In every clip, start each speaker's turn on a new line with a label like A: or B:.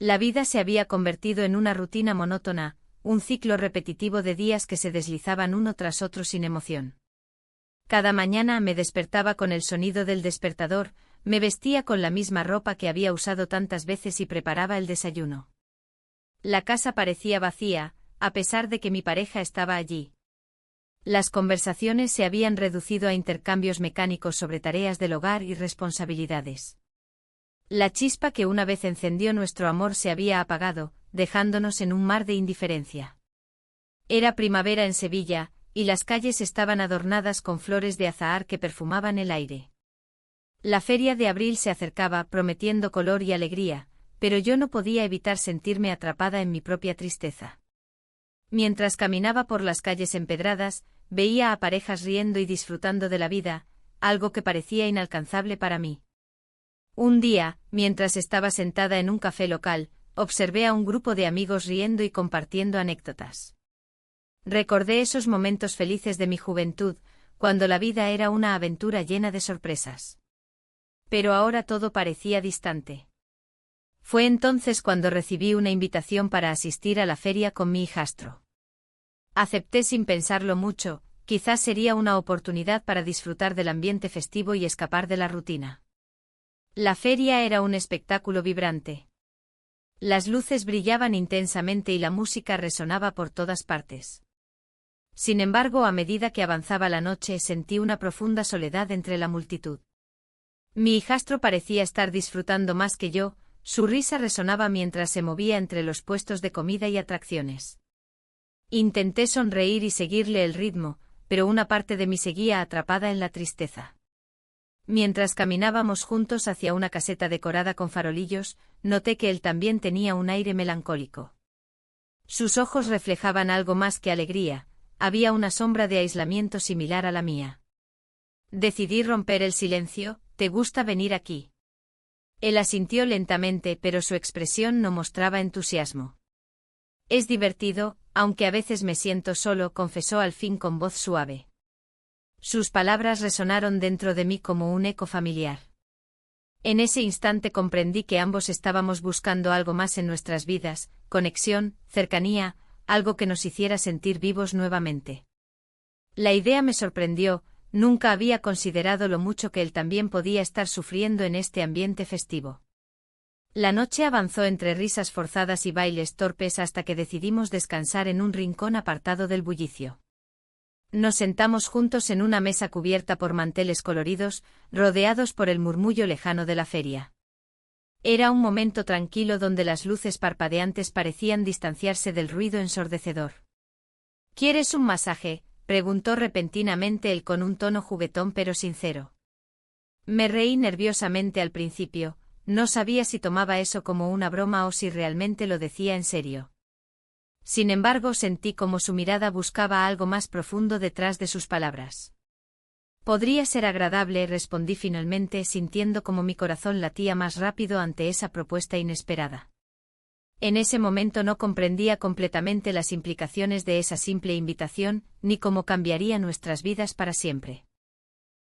A: La vida se había convertido en una rutina monótona, un ciclo repetitivo de días que se deslizaban uno tras otro sin emoción. Cada mañana me despertaba con el sonido del despertador, me vestía con la misma ropa que había usado tantas veces y preparaba el desayuno. La casa parecía vacía, a pesar de que mi pareja estaba allí. Las conversaciones se habían reducido a intercambios mecánicos sobre tareas del hogar y responsabilidades. La chispa que una vez encendió nuestro amor se había apagado, dejándonos en un mar de indiferencia. Era primavera en Sevilla, y las calles estaban adornadas con flores de azahar que perfumaban el aire. La feria de abril se acercaba, prometiendo color y alegría, pero yo no podía evitar sentirme atrapada en mi propia tristeza. Mientras caminaba por las calles empedradas, veía a parejas riendo y disfrutando de la vida, algo que parecía inalcanzable para mí. Un día, mientras estaba sentada en un café local, observé a un grupo de amigos riendo y compartiendo anécdotas. Recordé esos momentos felices de mi juventud, cuando la vida era una aventura llena de sorpresas. Pero ahora todo parecía distante. Fue entonces cuando recibí una invitación para asistir a la feria con mi hijastro. Acepté sin pensarlo mucho, quizás sería una oportunidad para disfrutar del ambiente festivo y escapar de la rutina. La feria era un espectáculo vibrante. Las luces brillaban intensamente y la música resonaba por todas partes. Sin embargo, a medida que avanzaba la noche sentí una profunda soledad entre la multitud. Mi hijastro parecía estar disfrutando más que yo, su risa resonaba mientras se movía entre los puestos de comida y atracciones. Intenté sonreír y seguirle el ritmo, pero una parte de mí seguía atrapada en la tristeza. Mientras caminábamos juntos hacia una caseta decorada con farolillos, noté que él también tenía un aire melancólico. Sus ojos reflejaban algo más que alegría, había una sombra de aislamiento similar a la mía. Decidí romper el silencio. ¿Te gusta venir aquí? Él asintió lentamente, pero su expresión no mostraba entusiasmo. Es divertido, aunque a veces me siento solo, confesó al fin con voz suave. Sus palabras resonaron dentro de mí como un eco familiar. En ese instante comprendí que ambos estábamos buscando algo más en nuestras vidas, conexión, cercanía, algo que nos hiciera sentir vivos nuevamente. La idea me sorprendió, nunca había considerado lo mucho que él también podía estar sufriendo en este ambiente festivo. La noche avanzó entre risas forzadas y bailes torpes hasta que decidimos descansar en un rincón apartado del bullicio. Nos sentamos juntos en una mesa cubierta por manteles coloridos, rodeados por el murmullo lejano de la feria. Era un momento tranquilo donde las luces parpadeantes parecían distanciarse del ruido ensordecedor. ¿Quieres un masaje?, preguntó repentinamente él con un tono juguetón pero sincero. Me reí nerviosamente al principio, no sabía si tomaba eso como una broma o si realmente lo decía en serio. Sin embargo, sentí como su mirada buscaba algo más profundo detrás de sus palabras. Podría ser agradable, respondí finalmente, sintiendo como mi corazón latía más rápido ante esa propuesta inesperada. En ese momento no comprendía completamente las implicaciones de esa simple invitación, ni cómo cambiaría nuestras vidas para siempre.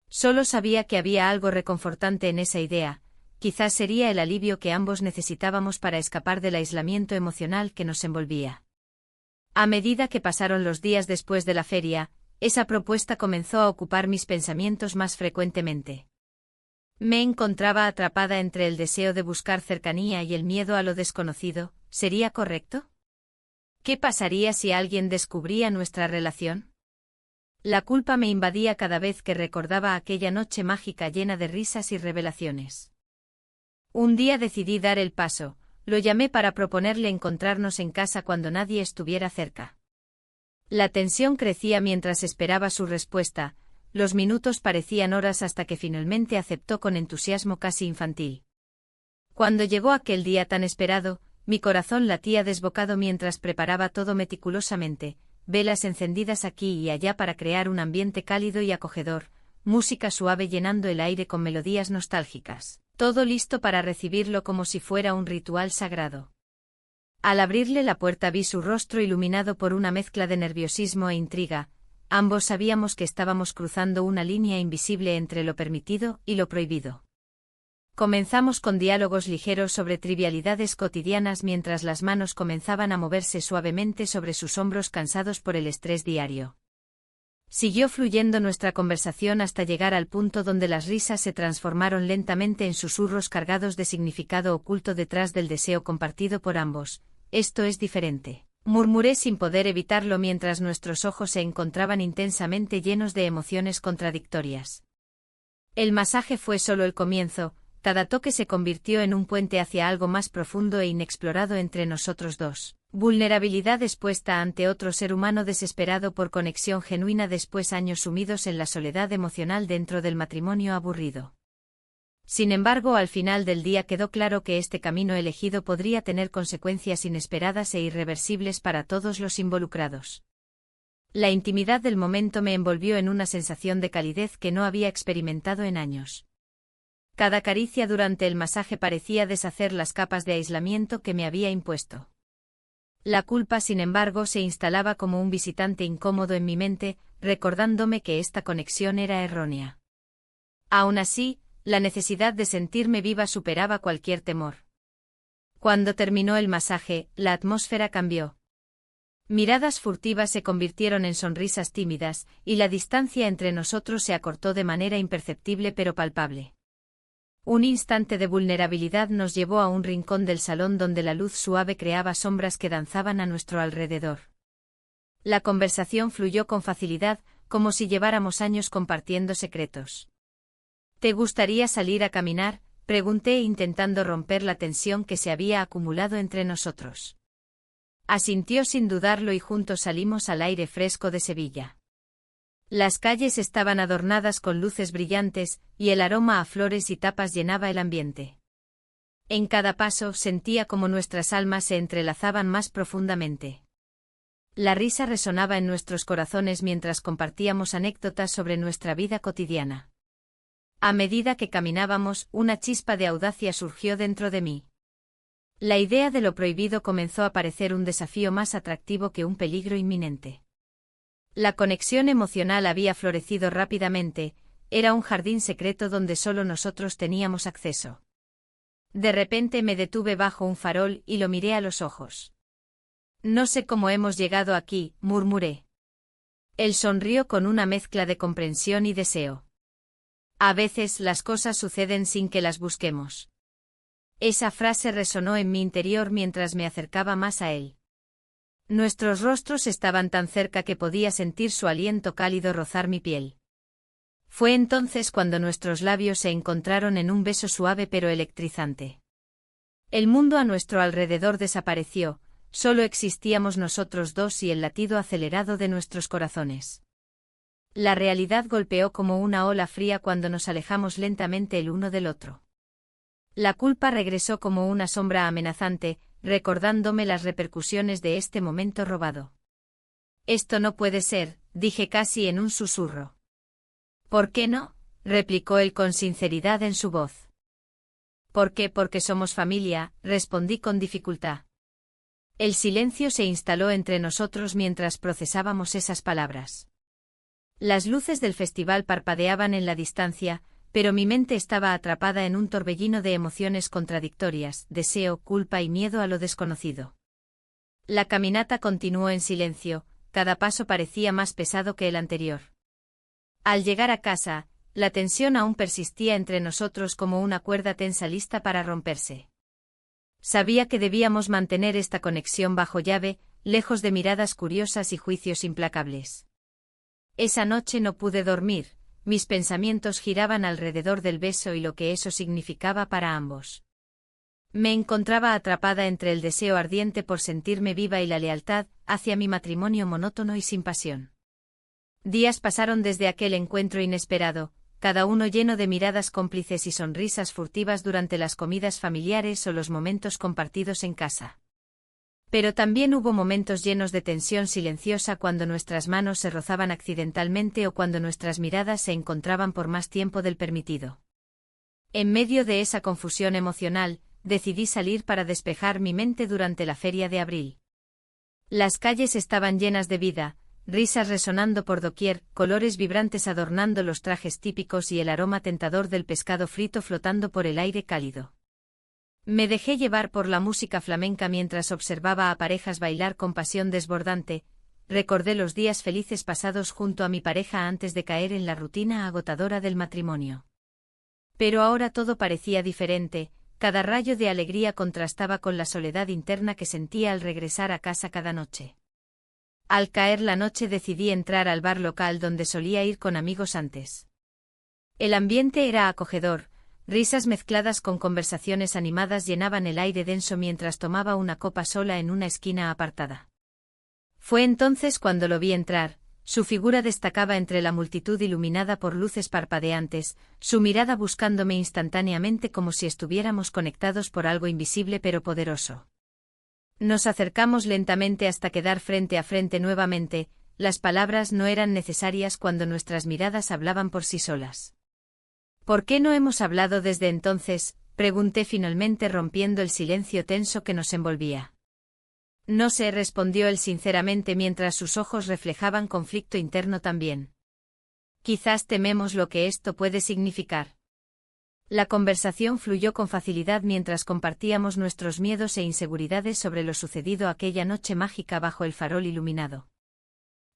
A: Solo sabía que había algo reconfortante en esa idea, quizás sería el alivio que ambos necesitábamos para escapar del aislamiento emocional que nos envolvía. A medida que pasaron los días después de la feria, esa propuesta comenzó a ocupar mis pensamientos más frecuentemente. Me encontraba atrapada entre el deseo de buscar cercanía y el miedo a lo desconocido. ¿Sería correcto? ¿Qué pasaría si alguien descubría nuestra relación? La culpa me invadía cada vez que recordaba aquella noche mágica llena de risas y revelaciones. Un día decidí dar el paso. Lo llamé para proponerle encontrarnos en casa cuando nadie estuviera cerca. La tensión crecía mientras esperaba su respuesta, los minutos parecían horas hasta que finalmente aceptó con entusiasmo casi infantil. Cuando llegó aquel día tan esperado, mi corazón latía desbocado mientras preparaba todo meticulosamente, velas encendidas aquí y allá para crear un ambiente cálido y acogedor, música suave llenando el aire con melodías nostálgicas. Todo listo para recibirlo como si fuera un ritual sagrado. Al abrirle la puerta vi su rostro iluminado por una mezcla de nerviosismo e intriga, ambos sabíamos que estábamos cruzando una línea invisible entre lo permitido y lo prohibido. Comenzamos con diálogos ligeros sobre trivialidades cotidianas mientras las manos comenzaban a moverse suavemente sobre sus hombros cansados por el estrés diario. Siguió fluyendo nuestra conversación hasta llegar al punto donde las risas se transformaron lentamente en susurros cargados de significado oculto detrás del deseo compartido por ambos. «Esto es diferente», murmuré sin poder evitarlo mientras nuestros ojos se encontraban intensamente llenos de emociones contradictorias. El masaje fue solo el comienzo. Cada toque se convirtió en un puente hacia algo más profundo e inexplorado entre nosotros dos. Vulnerabilidad expuesta ante otro ser humano desesperado por conexión genuina después años sumidos en la soledad emocional dentro del matrimonio aburrido. Sin embargo, al final del día quedó claro que este camino elegido podría tener consecuencias inesperadas e irreversibles para todos los involucrados. La intimidad del momento me envolvió en una sensación de calidez que no había experimentado en años. Cada caricia durante el masaje parecía deshacer las capas de aislamiento que me había impuesto. La culpa, sin embargo, se instalaba como un visitante incómodo en mi mente, recordándome que esta conexión era errónea. Aún así, la necesidad de sentirme viva superaba cualquier temor. Cuando terminó el masaje, la atmósfera cambió. Miradas furtivas se convirtieron en sonrisas tímidas, y la distancia entre nosotros se acortó de manera imperceptible pero palpable. Un instante de vulnerabilidad nos llevó a un rincón del salón donde la luz suave creaba sombras que danzaban a nuestro alrededor. La conversación fluyó con facilidad, como si lleváramos años compartiendo secretos. ¿Te gustaría salir a caminar?, pregunté intentando romper la tensión que se había acumulado entre nosotros. Asintió sin dudarlo y juntos salimos al aire fresco de Sevilla. Las calles estaban adornadas con luces brillantes, y el aroma a flores y tapas llenaba el ambiente. En cada paso sentía como nuestras almas se entrelazaban más profundamente. La risa resonaba en nuestros corazones mientras compartíamos anécdotas sobre nuestra vida cotidiana. A medida que caminábamos, una chispa de audacia surgió dentro de mí. La idea de lo prohibido comenzó a parecer un desafío más atractivo que un peligro inminente. La conexión emocional había florecido rápidamente, era un jardín secreto donde solo nosotros teníamos acceso. De repente me detuve bajo un farol y lo miré a los ojos. «No sé cómo hemos llegado aquí», murmuré. Él sonrió con una mezcla de comprensión y deseo. «A veces las cosas suceden sin que las busquemos». Esa frase resonó en mi interior mientras me acercaba más a él. Nuestros rostros estaban tan cerca que podía sentir su aliento cálido rozar mi piel. Fue entonces cuando nuestros labios se encontraron en un beso suave pero electrizante. El mundo a nuestro alrededor desapareció, solo existíamos nosotros dos y el latido acelerado de nuestros corazones. La realidad golpeó como una ola fría cuando nos alejamos lentamente el uno del otro. La culpa regresó como una sombra amenazante, recordándome las repercusiones de este momento robado. «Esto no puede ser», dije casi en un susurro. «¿Por qué no?», replicó él con sinceridad en su voz. «¿Por qué? Porque somos familia», respondí con dificultad. El silencio se instaló entre nosotros mientras procesábamos esas palabras. Las luces del festival parpadeaban en la distancia, pero mi mente estaba atrapada en un torbellino de emociones contradictorias, deseo, culpa y miedo a lo desconocido. La caminata continuó en silencio, cada paso parecía más pesado que el anterior. Al llegar a casa, la tensión aún persistía entre nosotros como una cuerda tensa lista para romperse. Sabía que debíamos mantener esta conexión bajo llave, lejos de miradas curiosas y juicios implacables. Esa noche no pude dormir. Mis pensamientos giraban alrededor del beso y lo que eso significaba para ambos. Me encontraba atrapada entre el deseo ardiente por sentirme viva y la lealtad hacia mi matrimonio monótono y sin pasión. Días pasaron desde aquel encuentro inesperado, cada uno lleno de miradas cómplices y sonrisas furtivas durante las comidas familiares o los momentos compartidos en casa. Pero también hubo momentos llenos de tensión silenciosa cuando nuestras manos se rozaban accidentalmente o cuando nuestras miradas se encontraban por más tiempo del permitido. En medio de esa confusión emocional, decidí salir para despejar mi mente durante la feria de abril. Las calles estaban llenas de vida, risas resonando por doquier, colores vibrantes adornando los trajes típicos y el aroma tentador del pescado frito flotando por el aire cálido. Me dejé llevar por la música flamenca mientras observaba a parejas bailar con pasión desbordante. Recordé los días felices pasados junto a mi pareja antes de caer en la rutina agotadora del matrimonio. Pero ahora todo parecía diferente, cada rayo de alegría contrastaba con la soledad interna que sentía al regresar a casa cada noche. Al caer la noche decidí entrar al bar local donde solía ir con amigos antes. El ambiente era acogedor, risas mezcladas con conversaciones animadas llenaban el aire denso mientras tomaba una copa sola en una esquina apartada. Fue entonces cuando lo vi entrar, su figura destacaba entre la multitud iluminada por luces parpadeantes, su mirada buscándome instantáneamente como si estuviéramos conectados por algo invisible pero poderoso. Nos acercamos lentamente hasta quedar frente a frente nuevamente, las palabras no eran necesarias cuando nuestras miradas hablaban por sí solas. ¿Por qué no hemos hablado desde entonces?, pregunté finalmente rompiendo el silencio tenso que nos envolvía. No sé, respondió él sinceramente mientras sus ojos reflejaban conflicto interno también. Quizás tememos lo que esto puede significar. La conversación fluyó con facilidad mientras compartíamos nuestros miedos e inseguridades sobre lo sucedido aquella noche mágica bajo el farol iluminado.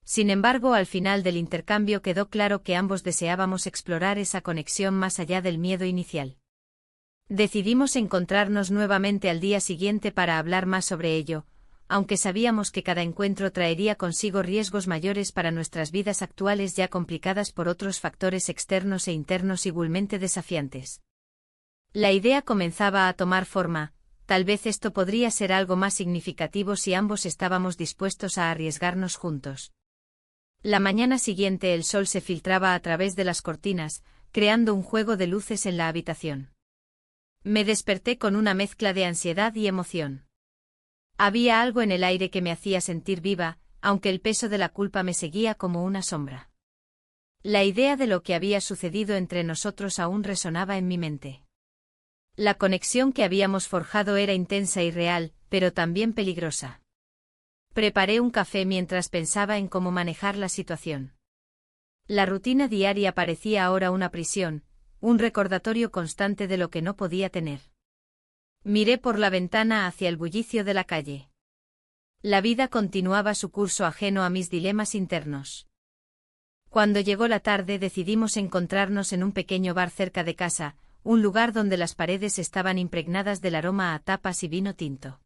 A: Sin embargo, al final del intercambio quedó claro que ambos deseábamos explorar esa conexión más allá del miedo inicial. Decidimos encontrarnos nuevamente al día siguiente para hablar más sobre ello, aunque sabíamos que cada encuentro traería consigo riesgos mayores para nuestras vidas actuales ya complicadas por otros factores externos e internos igualmente desafiantes. La idea comenzaba a tomar forma, tal vez esto podría ser algo más significativo si ambos estábamos dispuestos a arriesgarnos juntos. La mañana siguiente el sol se filtraba a través de las cortinas, creando un juego de luces en la habitación. Me desperté con una mezcla de ansiedad y emoción. Había algo en el aire que me hacía sentir viva, aunque el peso de la culpa me seguía como una sombra. La idea de lo que había sucedido entre nosotros aún resonaba en mi mente. La conexión que habíamos forjado era intensa y real, pero también peligrosa. Preparé un café mientras pensaba en cómo manejar la situación. La rutina diaria parecía ahora una prisión, un recordatorio constante de lo que no podía tener. Miré por la ventana hacia el bullicio de la calle. La vida continuaba su curso ajeno a mis dilemas internos. Cuando llegó la tarde decidimos encontrarnos en un pequeño bar cerca de casa, un lugar donde las paredes estaban impregnadas del aroma a tapas y vino tinto.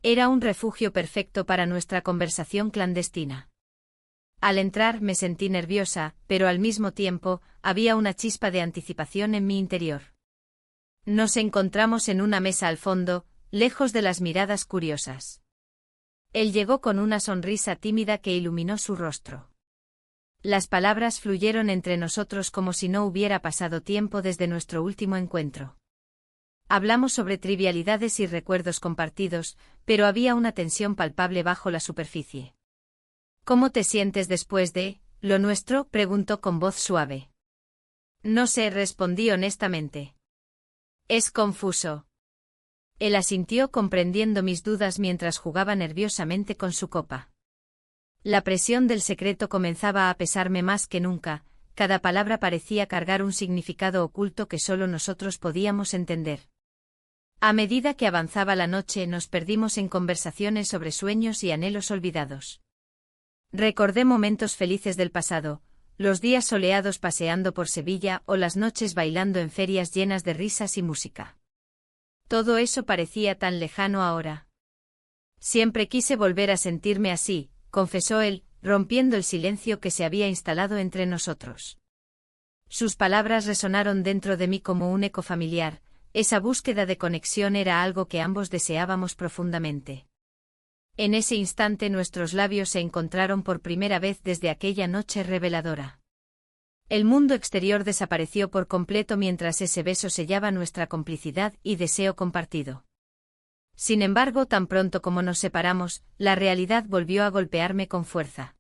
A: Era un refugio perfecto para nuestra conversación clandestina. Al entrar me sentí nerviosa, pero al mismo tiempo, había una chispa de anticipación en mi interior. Nos encontramos en una mesa al fondo, lejos de las miradas curiosas. Él llegó con una sonrisa tímida que iluminó su rostro. Las palabras fluyeron entre nosotros como si no hubiera pasado tiempo desde nuestro último encuentro. Hablamos sobre trivialidades y recuerdos compartidos, pero había una tensión palpable bajo la superficie. ¿Cómo te sientes después de lo nuestro?, preguntó con voz suave. No sé, respondí honestamente. Es confuso. Él asintió comprendiendo mis dudas mientras jugaba nerviosamente con su copa. La presión del secreto comenzaba a pesarme más que nunca, cada palabra parecía cargar un significado oculto que solo nosotros podíamos entender. A medida que avanzaba la noche nos perdimos en conversaciones sobre sueños y anhelos olvidados. Recordé momentos felices del pasado, los días soleados paseando por Sevilla o las noches bailando en ferias llenas de risas y música. Todo eso parecía tan lejano ahora. Siempre quise volver a sentirme así, confesó él, rompiendo el silencio que se había instalado entre nosotros. Sus palabras resonaron dentro de mí como un eco familiar, esa búsqueda de conexión era algo que ambos deseábamos profundamente. En ese instante nuestros labios se encontraron por primera vez desde aquella noche reveladora. El mundo exterior desapareció por completo mientras ese beso sellaba nuestra complicidad y deseo compartido. Sin embargo, tan pronto como nos separamos, la realidad volvió a golpearme con fuerza.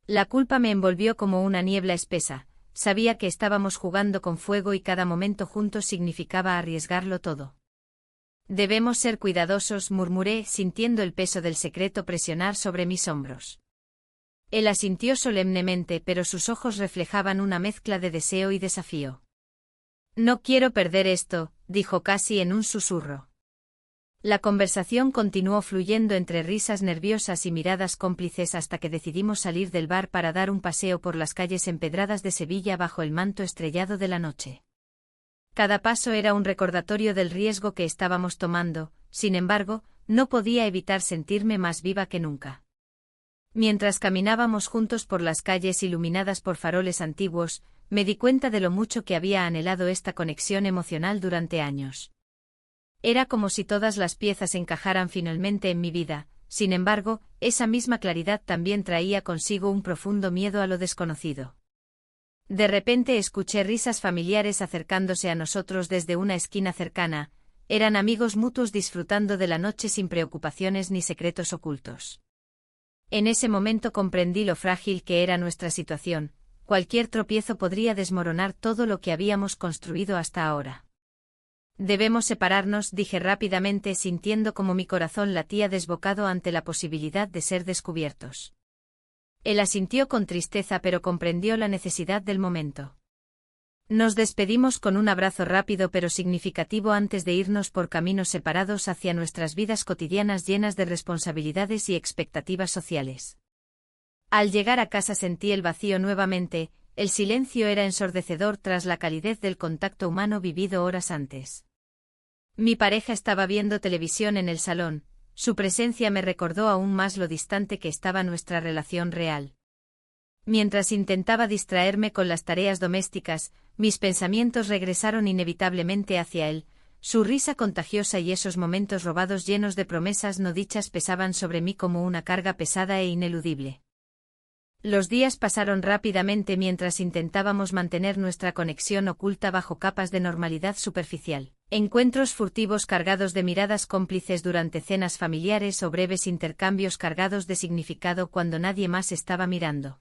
A: La culpa me envolvió como una niebla espesa, sabía que estábamos jugando con fuego y cada momento juntos significaba arriesgarlo todo. Debemos ser cuidadosos, murmuré, sintiendo el peso del secreto presionar sobre mis hombros. Él asintió solemnemente, pero sus ojos reflejaban una mezcla de deseo y desafío. No quiero perder esto, dijo casi en un susurro. La conversación continuó fluyendo entre risas nerviosas y miradas cómplices hasta que decidimos salir del bar para dar un paseo por las calles empedradas de Sevilla bajo el manto estrellado de la noche. Cada paso era un recordatorio del riesgo que estábamos tomando, sin embargo, no podía evitar sentirme más viva que nunca. Mientras caminábamos juntos por las calles iluminadas por faroles antiguos, me di cuenta de lo mucho que había anhelado esta conexión emocional durante años. Era como si todas las piezas encajaran finalmente en mi vida, sin embargo, esa misma claridad también traía consigo un profundo miedo a lo desconocido. De repente escuché risas familiares acercándose a nosotros desde una esquina cercana, eran amigos mutuos disfrutando de la noche sin preocupaciones ni secretos ocultos. En ese momento comprendí lo frágil que era nuestra situación, cualquier tropiezo podría desmoronar todo lo que habíamos construido hasta ahora. Debemos separarnos, dije rápidamente sintiendo como mi corazón latía desbocado ante la posibilidad de ser descubiertos. Él asintió con tristeza pero comprendió la necesidad del momento. Nos despedimos con un abrazo rápido pero significativo antes de irnos por caminos separados hacia nuestras vidas cotidianas llenas de responsabilidades y expectativas sociales. Al llegar a casa sentí el vacío nuevamente, el silencio era ensordecedor tras la calidez del contacto humano vivido horas antes. Mi pareja estaba viendo televisión en el salón, su presencia me recordó aún más lo distante que estaba nuestra relación real. Mientras intentaba distraerme con las tareas domésticas, mis pensamientos regresaron inevitablemente hacia él, su risa contagiosa y esos momentos robados llenos de promesas no dichas pesaban sobre mí como una carga pesada e ineludible. Los días pasaron rápidamente mientras intentábamos mantener nuestra conexión oculta bajo capas de normalidad superficial. Encuentros furtivos cargados de miradas cómplices durante cenas familiares o breves intercambios cargados de significado cuando nadie más estaba mirando.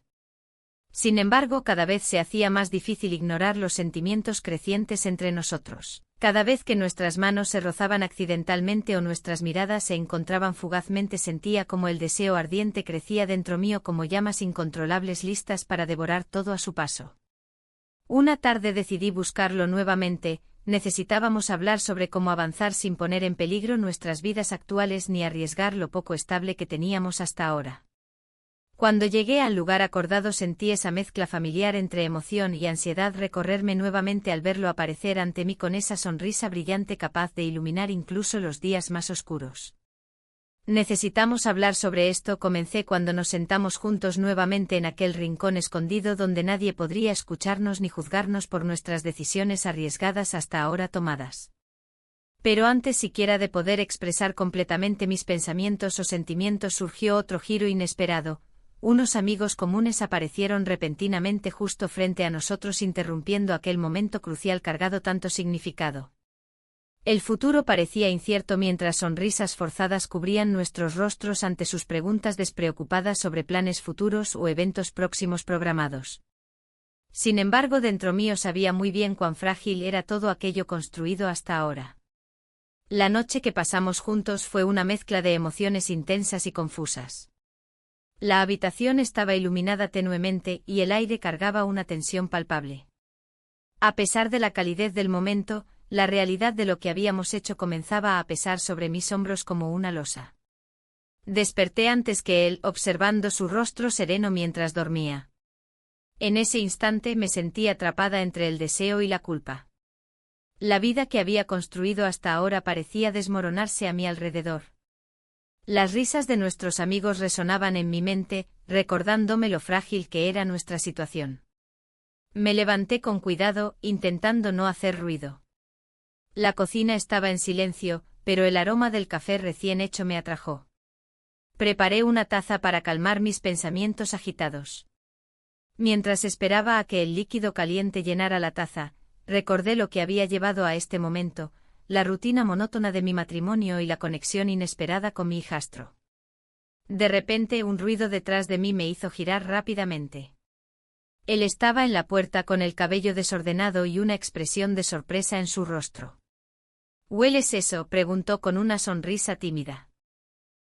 A: Sin embargo, cada vez se hacía más difícil ignorar los sentimientos crecientes entre nosotros. Cada vez que nuestras manos se rozaban accidentalmente o nuestras miradas se encontraban fugazmente sentía como el deseo ardiente crecía dentro mío como llamas incontrolables listas para devorar todo a su paso. Una tarde decidí buscarlo nuevamente, necesitábamos hablar sobre cómo avanzar sin poner en peligro nuestras vidas actuales ni arriesgar lo poco estable que teníamos hasta ahora. Cuando llegué al lugar acordado sentí esa mezcla familiar entre emoción y ansiedad recorrerme nuevamente al verlo aparecer ante mí con esa sonrisa brillante capaz de iluminar incluso los días más oscuros. Necesitamos hablar sobre esto, comencé cuando nos sentamos juntos nuevamente en aquel rincón escondido donde nadie podría escucharnos ni juzgarnos por nuestras decisiones arriesgadas hasta ahora tomadas. Pero antes siquiera de poder expresar completamente mis pensamientos o sentimientos surgió otro giro inesperado. Unos amigos comunes aparecieron repentinamente justo frente a nosotros interrumpiendo aquel momento crucial cargado tanto significado. El futuro parecía incierto mientras sonrisas forzadas cubrían nuestros rostros ante sus preguntas despreocupadas sobre planes futuros o eventos próximos programados. Sin embargo, dentro mío sabía muy bien cuán frágil era todo aquello construido hasta ahora. La noche que pasamos juntos fue una mezcla de emociones intensas y confusas. La habitación estaba iluminada tenuemente y el aire cargaba una tensión palpable. A pesar de la calidez del momento, la realidad de lo que habíamos hecho comenzaba a pesar sobre mis hombros como una losa. Desperté antes que él, observando su rostro sereno mientras dormía. En ese instante me sentí atrapada entre el deseo y la culpa. La vida que había construido hasta ahora parecía desmoronarse a mi alrededor. Las risas de nuestros amigos resonaban en mi mente, recordándome lo frágil que era nuestra situación. Me levanté con cuidado, intentando no hacer ruido. La cocina estaba en silencio, pero el aroma del café recién hecho me atrajo. Preparé una taza para calmar mis pensamientos agitados. Mientras esperaba a que el líquido caliente llenara la taza, recordé lo que había llevado a este momento, la rutina monótona de mi matrimonio y la conexión inesperada con mi hijastro. De repente un ruido detrás de mí me hizo girar rápidamente. Él estaba en la puerta con el cabello desordenado y una expresión de sorpresa en su rostro. ¿Hueles eso?, preguntó con una sonrisa tímida.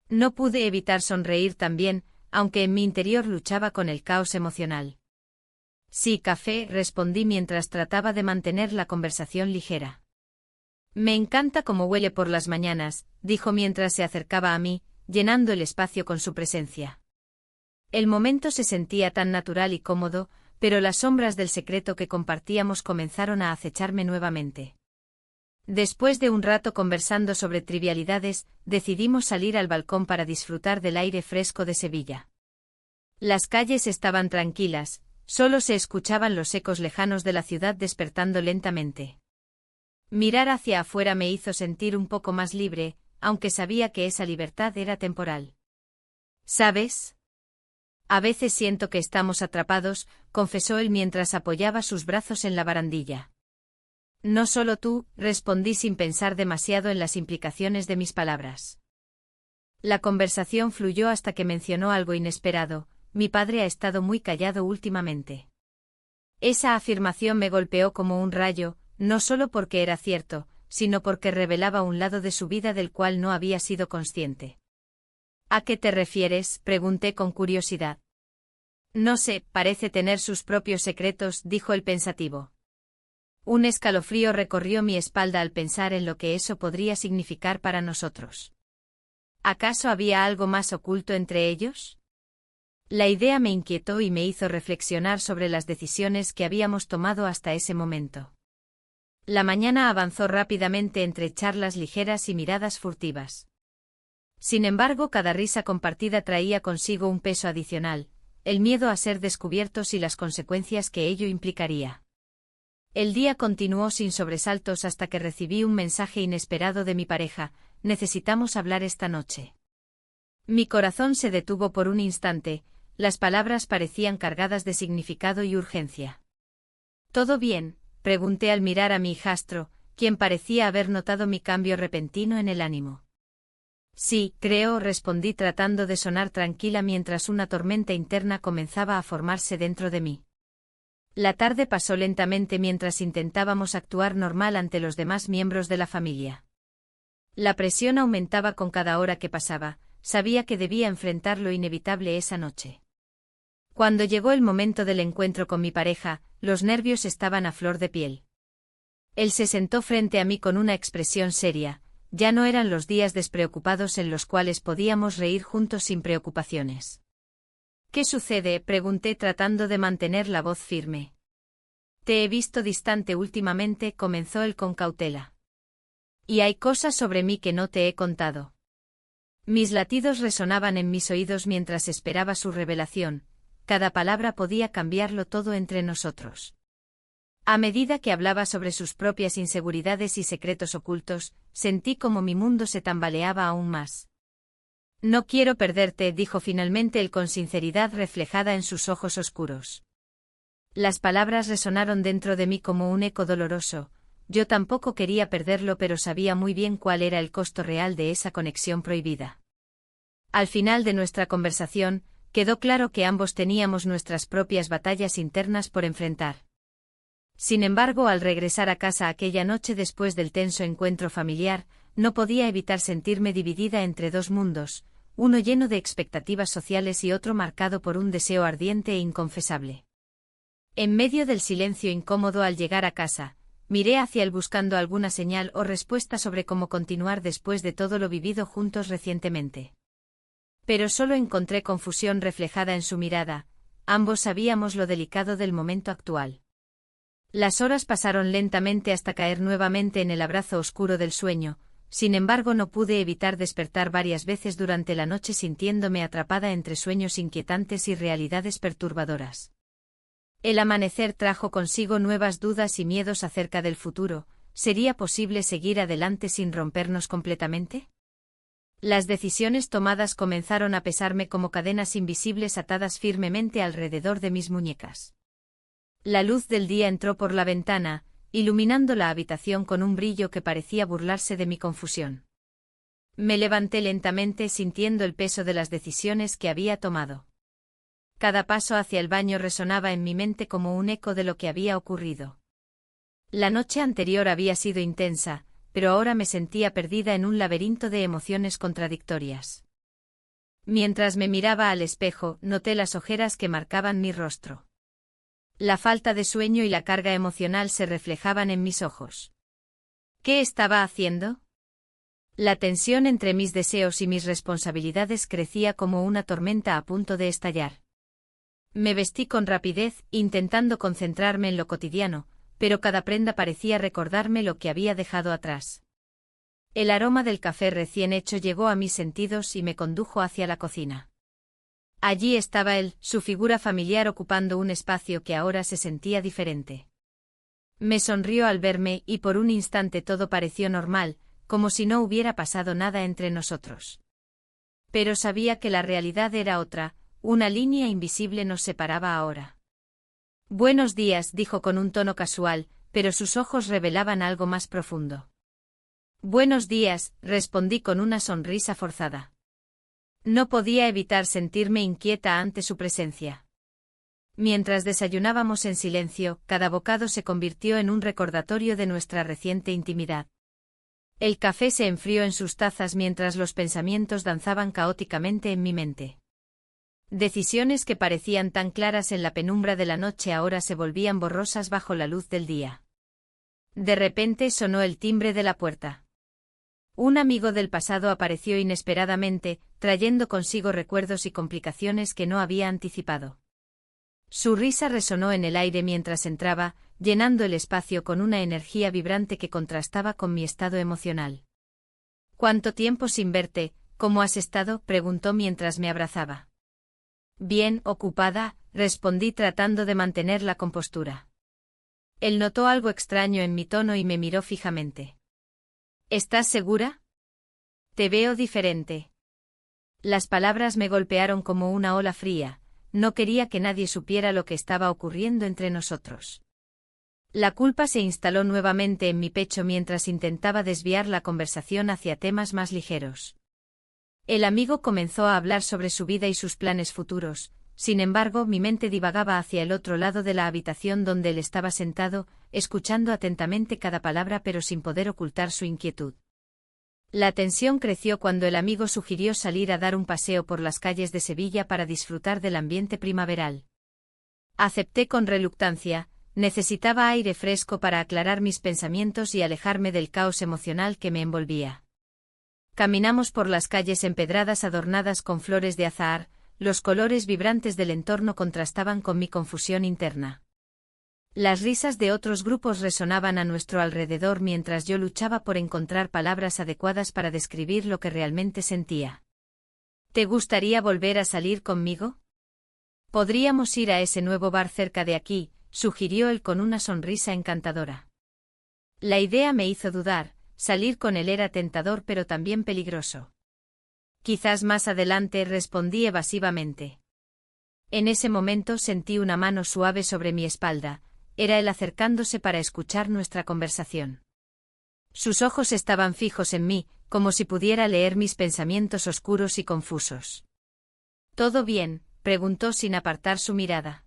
A: No pude evitar sonreír también, aunque en mi interior luchaba con el caos emocional. Sí, café, respondí mientras trataba de mantener la conversación ligera. Me encanta cómo huele por las mañanas, dijo mientras se acercaba a mí, llenando el espacio con su presencia. El momento se sentía tan natural y cómodo, pero las sombras del secreto que compartíamos comenzaron a acecharme nuevamente. Después de un rato conversando sobre trivialidades, decidimos salir al balcón para disfrutar del aire fresco de Sevilla. Las calles estaban tranquilas, solo se escuchaban los ecos lejanos de la ciudad despertando lentamente. Mirar hacia afuera me hizo sentir un poco más libre, aunque sabía que esa libertad era temporal. ¿Sabes? A veces siento que estamos atrapados, confesó él mientras apoyaba sus brazos en la barandilla. No solo tú, respondí sin pensar demasiado en las implicaciones de mis palabras. La conversación fluyó hasta que mencionó algo inesperado: mi padre ha estado muy callado últimamente. Esa afirmación me golpeó como un rayo, no solo porque era cierto, sino porque revelaba un lado de su vida del cual no había sido consciente. ¿A qué te refieres?, pregunté con curiosidad. No sé, parece tener sus propios secretos, dijo el pensativo. Un escalofrío recorrió mi espalda al pensar en lo que eso podría significar para nosotros. ¿Acaso había algo más oculto entre ellos? La idea me inquietó y me hizo reflexionar sobre las decisiones que habíamos tomado hasta ese momento. La mañana avanzó rápidamente entre charlas ligeras y miradas furtivas. Sin embargo, cada risa compartida traía consigo un peso adicional: el miedo a ser descubiertos y las consecuencias que ello implicaría. El día continuó sin sobresaltos hasta que recibí un mensaje inesperado de mi pareja: necesitamos hablar esta noche. Mi corazón se detuvo por un instante, las palabras parecían cargadas de significado y urgencia. ¿Todo bien?, pregunté al mirar a mi hijastro, quien parecía haber notado mi cambio repentino en el ánimo. Sí, creo, respondí tratando de sonar tranquila mientras una tormenta interna comenzaba a formarse dentro de mí. La tarde pasó lentamente mientras intentábamos actuar normal ante los demás miembros de la familia. La presión aumentaba con cada hora que pasaba, sabía que debía enfrentar lo inevitable esa noche. Cuando llegó el momento del encuentro con mi pareja, los nervios estaban a flor de piel. Él se sentó frente a mí con una expresión seria. Ya no eran los días despreocupados en los cuales podíamos reír juntos sin preocupaciones. ¿Qué sucede?, pregunté tratando de mantener la voz firme. Te he visto distante últimamente, comenzó él con cautela. Y hay cosas sobre mí que no te he contado. Mis latidos resonaban en mis oídos mientras esperaba su revelación. Cada palabra podía cambiarlo todo entre nosotros. A medida que hablaba sobre sus propias inseguridades y secretos ocultos, sentí como mi mundo se tambaleaba aún más. No quiero perderte, dijo finalmente él con sinceridad reflejada en sus ojos oscuros. Las palabras resonaron dentro de mí como un eco doloroso. Yo tampoco quería perderlo, pero sabía muy bien cuál era el costo real de esa conexión prohibida. Al final de nuestra conversación, quedó claro que ambos teníamos nuestras propias batallas internas por enfrentar. Sin embargo, al regresar a casa aquella noche después del tenso encuentro familiar, no podía evitar sentirme dividida entre dos mundos, uno lleno de expectativas sociales y otro marcado por un deseo ardiente e inconfesable. En medio del silencio incómodo al llegar a casa, miré hacia él buscando alguna señal o respuesta sobre cómo continuar después de todo lo vivido juntos recientemente. Pero solo encontré confusión reflejada en su mirada. Ambos sabíamos lo delicado del momento actual. Las horas pasaron lentamente hasta caer nuevamente en el abrazo oscuro del sueño. Sin embargo, no pude evitar despertar varias veces durante la noche sintiéndome atrapada entre sueños inquietantes y realidades perturbadoras. El amanecer trajo consigo nuevas dudas y miedos acerca del futuro. ¿Sería posible seguir adelante sin rompernos completamente? Las decisiones tomadas comenzaron a pesarme como cadenas invisibles atadas firmemente alrededor de mis muñecas. La luz del día entró por la ventana, iluminando la habitación con un brillo que parecía burlarse de mi confusión. Me levanté lentamente sintiendo el peso de las decisiones que había tomado. Cada paso hacia el baño resonaba en mi mente como un eco de lo que había ocurrido. La noche anterior había sido intensa, pero ahora me sentía perdida en un laberinto de emociones contradictorias. Mientras me miraba al espejo, noté las ojeras que marcaban mi rostro. La falta de sueño y la carga emocional se reflejaban en mis ojos. ¿Qué estaba haciendo? La tensión entre mis deseos y mis responsabilidades crecía como una tormenta a punto de estallar. Me vestí con rapidez, intentando concentrarme en lo cotidiano, pero cada prenda parecía recordarme lo que había dejado atrás. El aroma del café recién hecho llegó a mis sentidos y me condujo hacia la cocina. Allí estaba él, su figura familiar ocupando un espacio que ahora se sentía diferente. Me sonrió al verme y por un instante todo pareció normal, como si no hubiera pasado nada entre nosotros. Pero sabía que la realidad era otra, una línea invisible nos separaba ahora. Buenos días, dijo con un tono casual, pero sus ojos revelaban algo más profundo. Buenos días, respondí con una sonrisa forzada. No podía evitar sentirme inquieta ante su presencia. Mientras desayunábamos en silencio, cada bocado se convirtió en un recordatorio de nuestra reciente intimidad. El café se enfrió en sus tazas mientras los pensamientos danzaban caóticamente en mi mente. Decisiones que parecían tan claras en la penumbra de la noche ahora se volvían borrosas bajo la luz del día. De repente sonó el timbre de la puerta. Un amigo del pasado apareció inesperadamente, trayendo consigo recuerdos y complicaciones que no había anticipado. Su risa resonó en el aire mientras entraba, llenando el espacio con una energía vibrante que contrastaba con mi estado emocional. ¿Cuánto tiempo sin verte? ¿Cómo has estado?, preguntó mientras me abrazaba. Bien, ocupada, respondí tratando de mantener la compostura. Él notó algo extraño en mi tono y me miró fijamente. ¿Estás segura? Te veo diferente. Las palabras me golpearon como una ola fría. No quería que nadie supiera lo que estaba ocurriendo entre nosotros. La culpa se instaló nuevamente en mi pecho mientras intentaba desviar la conversación hacia temas más ligeros. El amigo comenzó a hablar sobre su vida y sus planes futuros, sin embargo mi mente divagaba hacia el otro lado de la habitación donde él estaba sentado, escuchando atentamente cada palabra pero sin poder ocultar su inquietud. La tensión creció cuando el amigo sugirió salir a dar un paseo por las calles de Sevilla para disfrutar del ambiente primaveral. Acepté con reluctancia, necesitaba aire fresco para aclarar mis pensamientos y alejarme del caos emocional que me envolvía. Caminamos por las calles empedradas adornadas con flores de azahar, los colores vibrantes del entorno contrastaban con mi confusión interna. Las risas de otros grupos resonaban a nuestro alrededor mientras yo luchaba por encontrar palabras adecuadas para describir lo que realmente sentía. ¿Te gustaría volver a salir conmigo? Podríamos ir a ese nuevo bar cerca de aquí, sugirió él con una sonrisa encantadora. La idea me hizo dudar, salir con él era tentador pero también peligroso. Quizás más adelante, respondí evasivamente. En ese momento sentí una mano suave sobre mi espalda. Era él acercándose para escuchar nuestra conversación. Sus ojos estaban fijos en mí, como si pudiera leer mis pensamientos oscuros y confusos. ¿Todo bien?, preguntó sin apartar su mirada.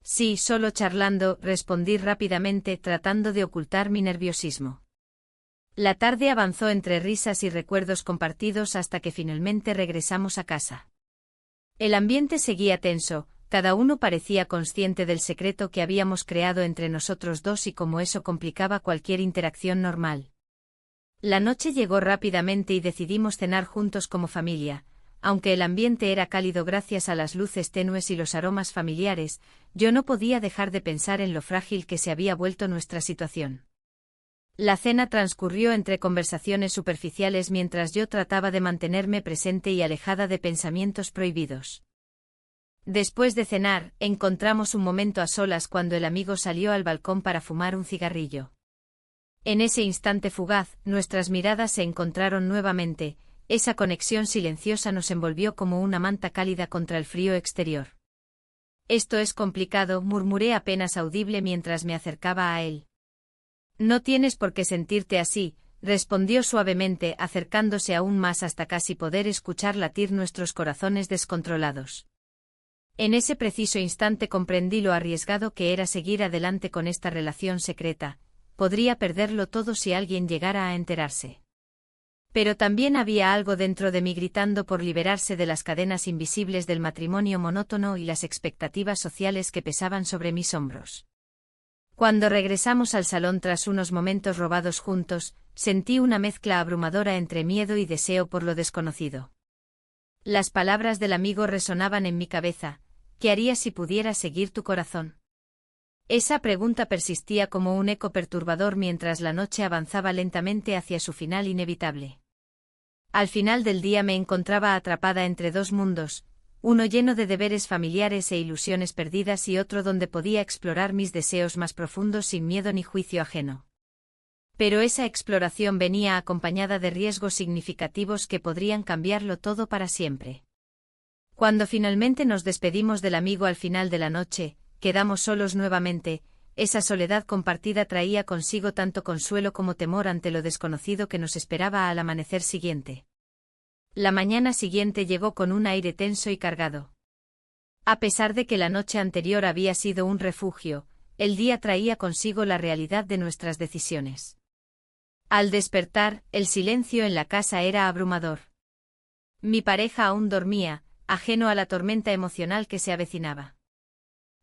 A: Sí, solo charlando, respondí rápidamente tratando de ocultar mi nerviosismo. La tarde avanzó entre risas y recuerdos compartidos hasta que finalmente regresamos a casa. El ambiente seguía tenso. Cada uno parecía consciente del secreto que habíamos creado entre nosotros dos y cómo eso complicaba cualquier interacción normal. La noche llegó rápidamente y decidimos cenar juntos como familia. Aunque el ambiente era cálido gracias a las luces tenues y los aromas familiares, yo no podía dejar de pensar en lo frágil que se había vuelto nuestra situación. La cena transcurrió entre conversaciones superficiales mientras yo trataba de mantenerme presente y alejada de pensamientos prohibidos. Después de cenar, encontramos un momento a solas cuando el amigo salió al balcón para fumar un cigarrillo. En ese instante fugaz, nuestras miradas se encontraron nuevamente, esa conexión silenciosa nos envolvió como una manta cálida contra el frío exterior. Esto es complicado, murmuré apenas audible mientras me acercaba a él. No tienes por qué sentirte así, respondió suavemente acercándose aún más hasta casi poder escuchar latir nuestros corazones descontrolados. En ese preciso instante comprendí lo arriesgado que era seguir adelante con esta relación secreta. Podría perderlo todo si alguien llegara a enterarse. Pero también había algo dentro de mí gritando por liberarse de las cadenas invisibles del matrimonio monótono y las expectativas sociales que pesaban sobre mis hombros. Cuando regresamos al salón tras unos momentos robados juntos, sentí una mezcla abrumadora entre miedo y deseo por lo desconocido. Las palabras del amigo resonaban en mi cabeza: ¿qué harías si pudieras seguir tu corazón? Esa pregunta persistía como un eco perturbador mientras la noche avanzaba lentamente hacia su final inevitable. Al final del día me encontraba atrapada entre dos mundos, uno lleno de deberes familiares e ilusiones perdidas y otro donde podía explorar mis deseos más profundos sin miedo ni juicio ajeno. Pero esa exploración venía acompañada de riesgos significativos que podrían cambiarlo todo para siempre. Cuando finalmente nos despedimos del amigo al final de la noche, quedamos solos nuevamente. Esa soledad compartida traía consigo tanto consuelo como temor ante lo desconocido que nos esperaba al amanecer siguiente. La mañana siguiente llegó con un aire tenso y cargado. A pesar de que la noche anterior había sido un refugio, el día traía consigo la realidad de nuestras decisiones. Al despertar, el silencio en la casa era abrumador. Mi pareja aún dormía, ajeno a la tormenta emocional que se avecinaba.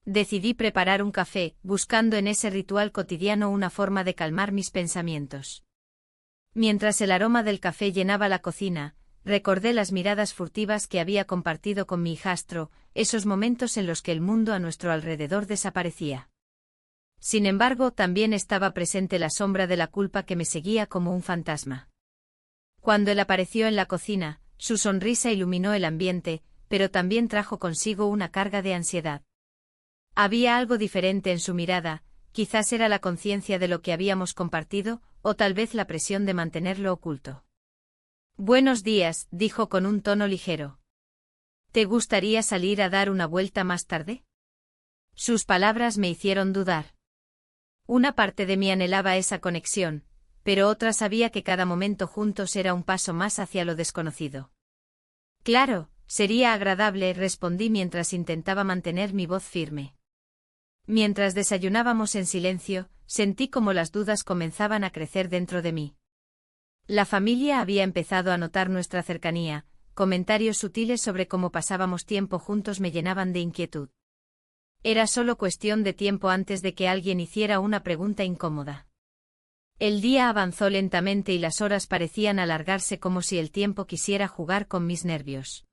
A: Decidí preparar un café, buscando en ese ritual cotidiano una forma de calmar mis pensamientos. Mientras el aroma del café llenaba la cocina, recordé las miradas furtivas que había compartido con mi hijastro, esos momentos en los que el mundo a nuestro alrededor desaparecía. Sin embargo, también estaba presente la sombra de la culpa que me seguía como un fantasma. Cuando él apareció en la cocina, su sonrisa iluminó el ambiente, pero también trajo consigo una carga de ansiedad. Había algo diferente en su mirada, quizás era la conciencia de lo que habíamos compartido, o tal vez la presión de mantenerlo oculto. «Buenos días», dijo con un tono ligero. «¿Te gustaría salir a dar una vuelta más tarde?» Sus palabras me hicieron dudar. Una parte de mí anhelaba esa conexión, pero otra sabía que cada momento juntos era un paso más hacia lo desconocido. «Claro, sería agradable», respondí mientras intentaba mantener mi voz firme. Mientras desayunábamos en silencio, sentí como las dudas comenzaban a crecer dentro de mí. La familia había empezado a notar nuestra cercanía, comentarios sutiles sobre cómo pasábamos tiempo juntos me llenaban de inquietud. Era solo cuestión de tiempo antes de que alguien hiciera una pregunta incómoda. El día avanzó lentamente y las horas parecían alargarse como si el tiempo quisiera jugar con mis nervios.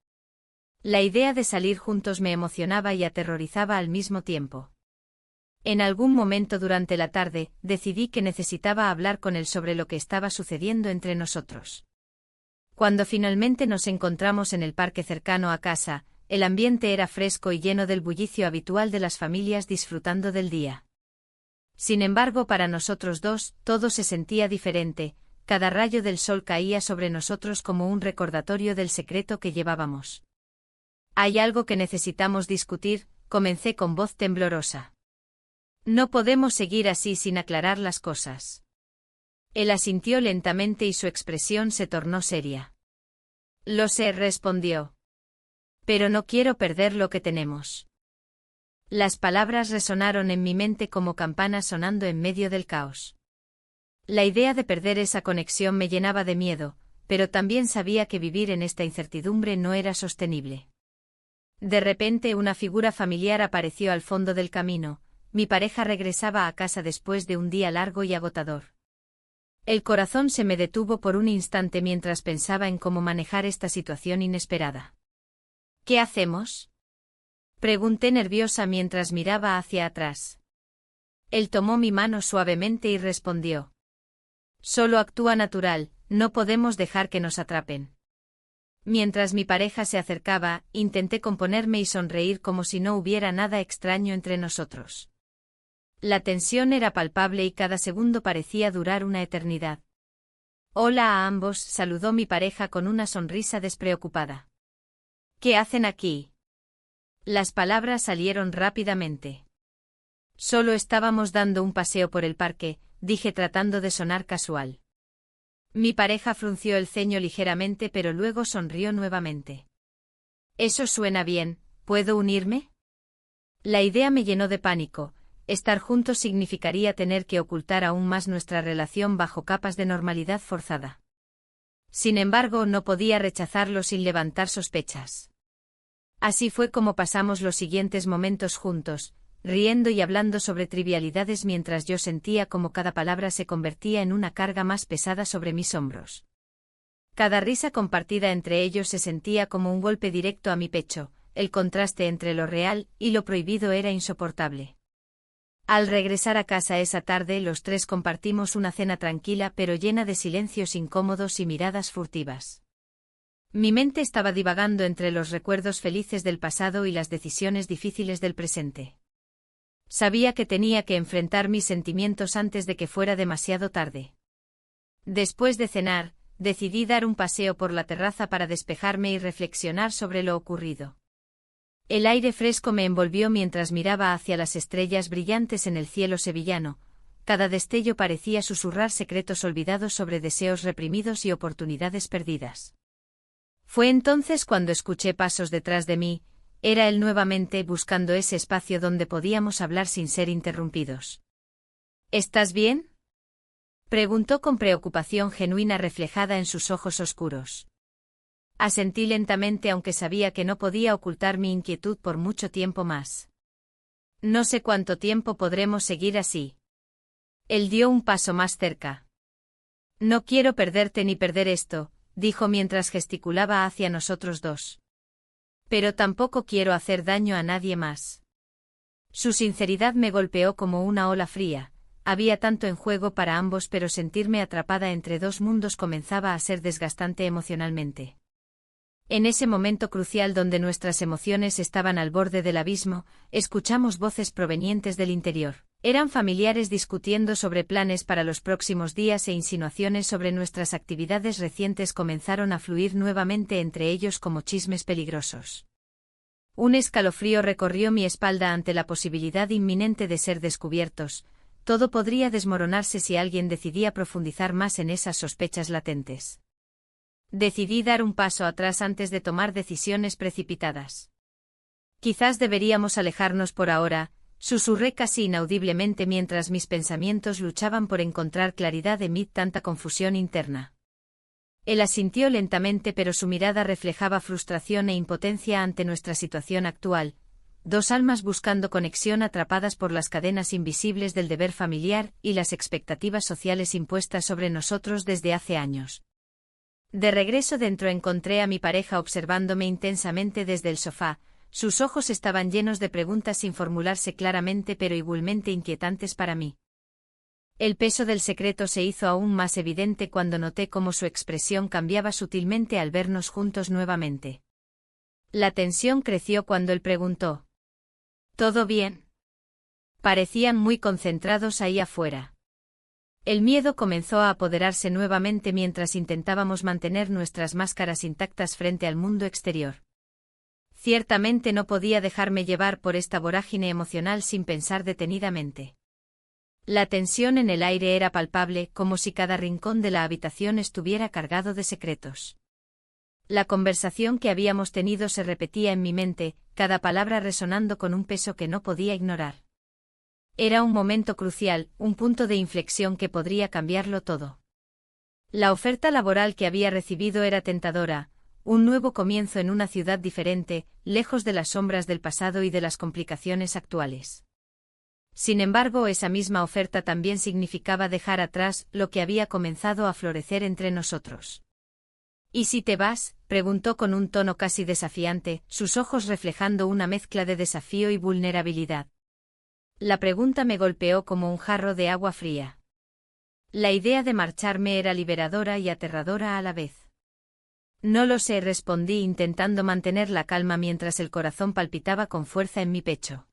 A: La idea de salir juntos me emocionaba y aterrorizaba al mismo tiempo. En algún momento durante la tarde, decidí que necesitaba hablar con él sobre lo que estaba sucediendo entre nosotros. Cuando finalmente nos encontramos en el parque cercano a casa, el ambiente era fresco y lleno del bullicio habitual de las familias disfrutando del día. Sin embargo, para nosotros dos, todo se sentía diferente, cada rayo del sol caía sobre nosotros como un recordatorio del secreto que llevábamos. «Hay algo que necesitamos discutir», comencé con voz temblorosa. «No podemos seguir así sin aclarar las cosas». Él asintió lentamente y su expresión se tornó seria. «Lo sé», respondió. «Pero no quiero perder lo que tenemos». Las palabras resonaron en mi mente como campanas sonando en medio del caos. La idea de perder esa conexión me llenaba de miedo, pero también sabía que vivir en esta incertidumbre no era sostenible. De repente una figura familiar apareció al fondo del camino. Mi pareja regresaba a casa después de un día largo y agotador. El corazón se me detuvo por un instante mientras pensaba en cómo manejar esta situación inesperada. «¿Qué hacemos?», pregunté nerviosa mientras miraba hacia atrás. Él tomó mi mano suavemente y respondió: «Solo actúa natural, no podemos dejar que nos atrapen». Mientras mi pareja se acercaba, intenté componerme y sonreír como si no hubiera nada extraño entre nosotros. La tensión era palpable y cada segundo parecía durar una eternidad. «Hola a ambos», saludó mi pareja con una sonrisa despreocupada. «¿Qué hacen aquí?». Las palabras salieron rápidamente. «Solo estábamos dando un paseo por el parque», dije tratando de sonar casual. Mi pareja frunció el ceño ligeramente pero luego sonrió nuevamente. «Eso suena bien, ¿puedo unirme?». La idea me llenó de pánico. Estar juntos significaría tener que ocultar aún más nuestra relación bajo capas de normalidad forzada. Sin embargo, no podía rechazarlo sin levantar sospechas. Así fue como pasamos los siguientes momentos juntos, riendo y hablando sobre trivialidades mientras yo sentía como cada palabra se convertía en una carga más pesada sobre mis hombros. Cada risa compartida entre ellos se sentía como un golpe directo a mi pecho, el contraste entre lo real y lo prohibido era insoportable. Al regresar a casa esa tarde, los tres compartimos una cena tranquila pero llena de silencios incómodos y miradas furtivas. Mi mente estaba divagando entre los recuerdos felices del pasado y las decisiones difíciles del presente. Sabía que tenía que enfrentar mis sentimientos antes de que fuera demasiado tarde. Después de cenar, decidí dar un paseo por la terraza para despejarme y reflexionar sobre lo ocurrido. El aire fresco me envolvió mientras miraba hacia las estrellas brillantes en el cielo sevillano. Cada destello parecía susurrar secretos olvidados sobre deseos reprimidos y oportunidades perdidas. Fue entonces cuando escuché pasos detrás de mí. Era él nuevamente buscando ese espacio donde podíamos hablar sin ser interrumpidos. ¿Estás bien?, preguntó con preocupación genuina reflejada en sus ojos oscuros. Asentí lentamente aunque sabía que no podía ocultar mi inquietud por mucho tiempo más. No sé cuánto tiempo podremos seguir así. Él dio un paso más cerca. No quiero perderte ni perder esto, dijo mientras gesticulaba hacia nosotros dos. Pero tampoco quiero hacer daño a nadie más. Su sinceridad me golpeó como una ola fría. Había tanto en juego para ambos, pero sentirme atrapada entre dos mundos comenzaba a ser desgastante emocionalmente. En ese momento crucial donde nuestras emociones estaban al borde del abismo, escuchamos voces provenientes del interior. Eran familiares discutiendo sobre planes para los próximos días e insinuaciones sobre nuestras actividades recientes comenzaron a fluir nuevamente entre ellos como chismes peligrosos. Un escalofrío recorrió mi espalda ante la posibilidad inminente de ser descubiertos. Todo podría desmoronarse si alguien decidía profundizar más en esas sospechas latentes. Decidí dar un paso atrás antes de tomar decisiones precipitadas. Quizás deberíamos alejarnos por ahora, susurré casi inaudiblemente mientras mis pensamientos luchaban por encontrar claridad en mi tanta confusión interna. Él asintió lentamente, pero su mirada reflejaba frustración e impotencia ante nuestra situación actual, dos almas buscando conexión atrapadas por las cadenas invisibles del deber familiar y las expectativas sociales impuestas sobre nosotros desde hace años. De regreso dentro encontré a mi pareja observándome intensamente desde el sofá. Sus ojos estaban llenos de preguntas sin formularse claramente pero igualmente inquietantes para mí. El peso del secreto se hizo aún más evidente cuando noté cómo su expresión cambiaba sutilmente al vernos juntos nuevamente. La tensión creció cuando él preguntó: ¿todo bien? Parecían muy concentrados ahí afuera. El miedo comenzó a apoderarse nuevamente mientras intentábamos mantener nuestras máscaras intactas frente al mundo exterior. Ciertamente no podía dejarme llevar por esta vorágine emocional sin pensar detenidamente. La tensión en el aire era palpable, como si cada rincón de la habitación estuviera cargado de secretos. La conversación que habíamos tenido se repetía en mi mente, cada palabra resonando con un peso que no podía ignorar. Era un momento crucial, un punto de inflexión que podría cambiarlo todo. La oferta laboral que había recibido era tentadora. Un nuevo comienzo en una ciudad diferente, lejos de las sombras del pasado y de las complicaciones actuales. Sin embargo, esa misma oferta también significaba dejar atrás lo que había comenzado a florecer entre nosotros. ¿Y si te vas?, preguntó con un tono casi desafiante, sus ojos reflejando una mezcla de desafío y vulnerabilidad. La pregunta me golpeó como un jarro de agua fría. La idea de marcharme era liberadora y aterradora a la vez. No lo sé, respondí intentando mantener la calma mientras el corazón palpitaba con fuerza en mi pecho.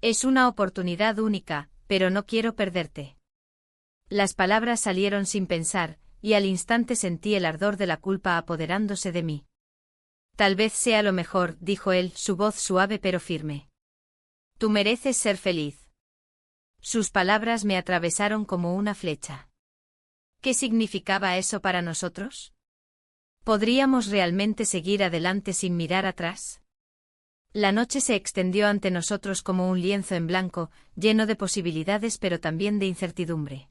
A: Es una oportunidad única, pero no quiero perderte. Las palabras salieron sin pensar, y al instante sentí el ardor de la culpa apoderándose de mí. Tal vez sea lo mejor, dijo él, su voz suave pero firme. Tú mereces ser feliz. Sus palabras me atravesaron como una flecha. ¿Qué significaba eso para nosotros? ¿Podríamos realmente seguir adelante sin mirar atrás? La noche se extendió ante nosotros como un lienzo en blanco, lleno de posibilidades pero también de incertidumbre.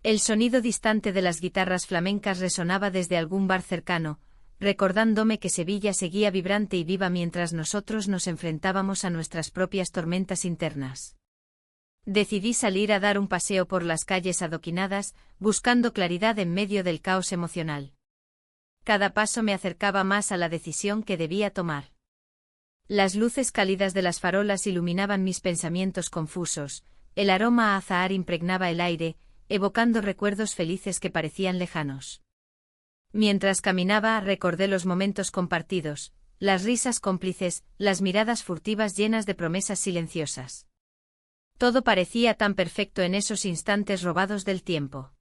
A: El sonido distante de las guitarras flamencas resonaba desde algún bar cercano, recordándome que Sevilla seguía vibrante y viva mientras nosotros nos enfrentábamos a nuestras propias tormentas internas. Decidí salir a dar un paseo por las calles adoquinadas, buscando claridad en medio del caos emocional. Cada paso me acercaba más a la decisión que debía tomar. Las luces cálidas de las farolas iluminaban mis pensamientos confusos, el aroma a azahar impregnaba el aire, evocando recuerdos felices que parecían lejanos. Mientras caminaba, recordé los momentos compartidos, las risas cómplices, las miradas furtivas llenas de promesas silenciosas. Todo parecía tan perfecto en esos instantes robados del tiempo.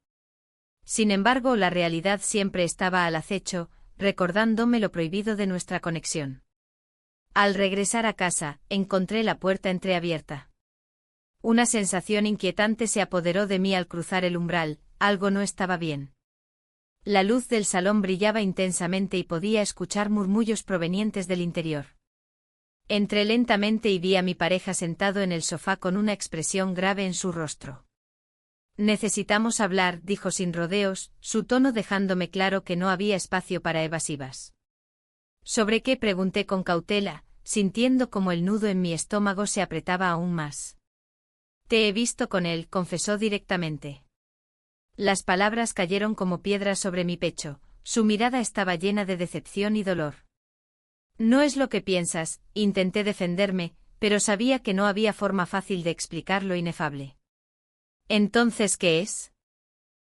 A: Sin embargo, la realidad siempre estaba al acecho, recordándome lo prohibido de nuestra conexión. Al regresar a casa, encontré la puerta entreabierta. Una sensación inquietante se apoderó de mí al cruzar el umbral, algo no estaba bien. La luz del salón brillaba intensamente y podía escuchar murmullos provenientes del interior. Entré lentamente y vi a mi pareja sentado en el sofá con una expresión grave en su rostro. «Necesitamos hablar», dijo sin rodeos, su tono dejándome claro que no había espacio para evasivas. «¿Sobre qué?», pregunté con cautela, sintiendo como el nudo en mi estómago se apretaba aún más. «Te he visto con él», confesó directamente. Las palabras cayeron como piedras sobre mi pecho, su mirada estaba llena de decepción y dolor. «No es lo que piensas», intenté defenderme, pero sabía que no había forma fácil de explicar lo inefable. «¿Entonces qué es?»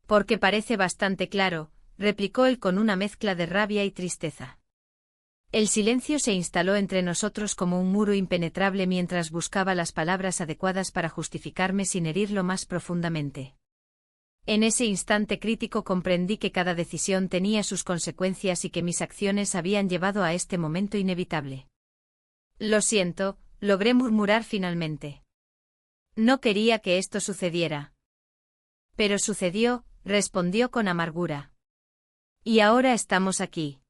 A: «Porque parece bastante claro», replicó él con una mezcla de rabia y tristeza. El silencio se instaló entre nosotros como un muro impenetrable mientras buscaba las palabras adecuadas para justificarme sin herirlo más profundamente. En ese instante crítico comprendí que cada decisión tenía sus consecuencias y que mis acciones habían llevado a este momento inevitable. «Lo siento», logré murmurar finalmente. «No quería que esto sucediera». «Pero sucedió», respondió con amargura. «Y ahora estamos aquí».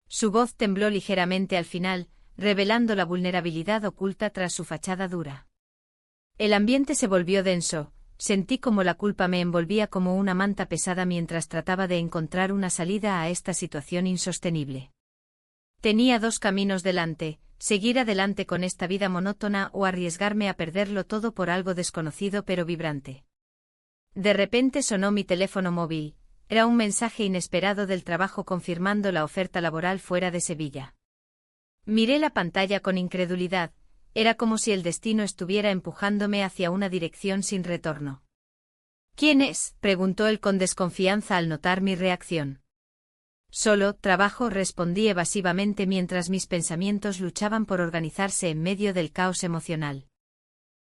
A: Su voz tembló ligeramente al final, revelando la vulnerabilidad oculta tras su fachada dura. El ambiente se volvió denso. Sentí como la culpa me envolvía como una manta pesada mientras trataba de encontrar una salida a esta situación insostenible. Tenía dos caminos delante: seguir adelante con esta vida monótona o arriesgarme a perderlo todo por algo desconocido pero vibrante. De repente sonó mi teléfono móvil. Era un mensaje inesperado del trabajo confirmando la oferta laboral fuera de Sevilla. Miré la pantalla con incredulidad. Era como si el destino estuviera empujándome hacia una dirección sin retorno. «¿Quién es?», preguntó él con desconfianza al notar mi reacción. «Solo trabajo», respondí evasivamente mientras mis pensamientos luchaban por organizarse en medio del caos emocional.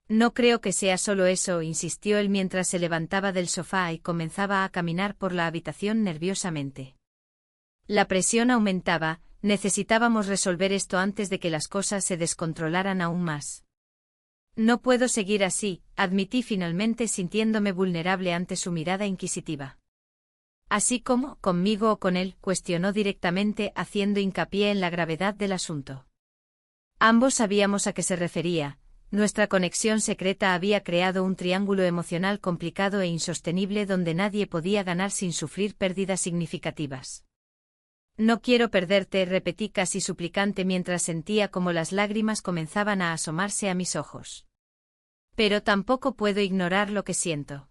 A: «No creo que sea solo eso», insistió él mientras se levantaba del sofá y comenzaba a caminar por la habitación nerviosamente. La presión aumentaba. Necesitábamos resolver esto antes de que las cosas se descontrolaran aún más. «No puedo seguir así», admití finalmente sintiéndome vulnerable ante su mirada inquisitiva. «¿Así como, conmigo o con él?», cuestionó directamente haciendo hincapié en la gravedad del asunto. Ambos sabíamos a qué se refería. Nuestra conexión secreta había creado un triángulo emocional complicado e insostenible donde nadie podía ganar sin sufrir pérdidas significativas. «No quiero perderte», repetí casi suplicante mientras sentía como las lágrimas comenzaban a asomarse a mis ojos. «Pero tampoco puedo ignorar lo que siento».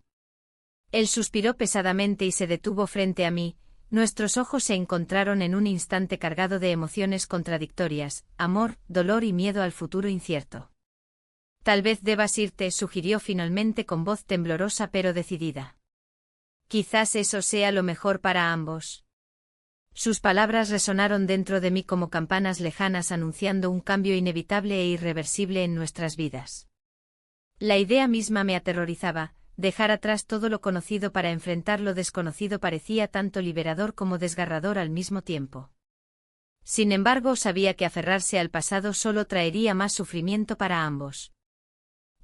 A: Él suspiró pesadamente y se detuvo frente a mí. Nuestros ojos se encontraron en un instante cargado de emociones contradictorias: amor, dolor y miedo al futuro incierto. «Tal vez debas irte», sugirió finalmente con voz temblorosa pero decidida. «Quizás eso sea lo mejor para ambos». Sus palabras resonaron dentro de mí como campanas lejanas anunciando un cambio inevitable e irreversible en nuestras vidas. La idea misma me aterrorizaba. Dejar atrás todo lo conocido para enfrentar lo desconocido parecía tanto liberador como desgarrador al mismo tiempo. Sin embargo, sabía que aferrarse al pasado solo traería más sufrimiento para ambos.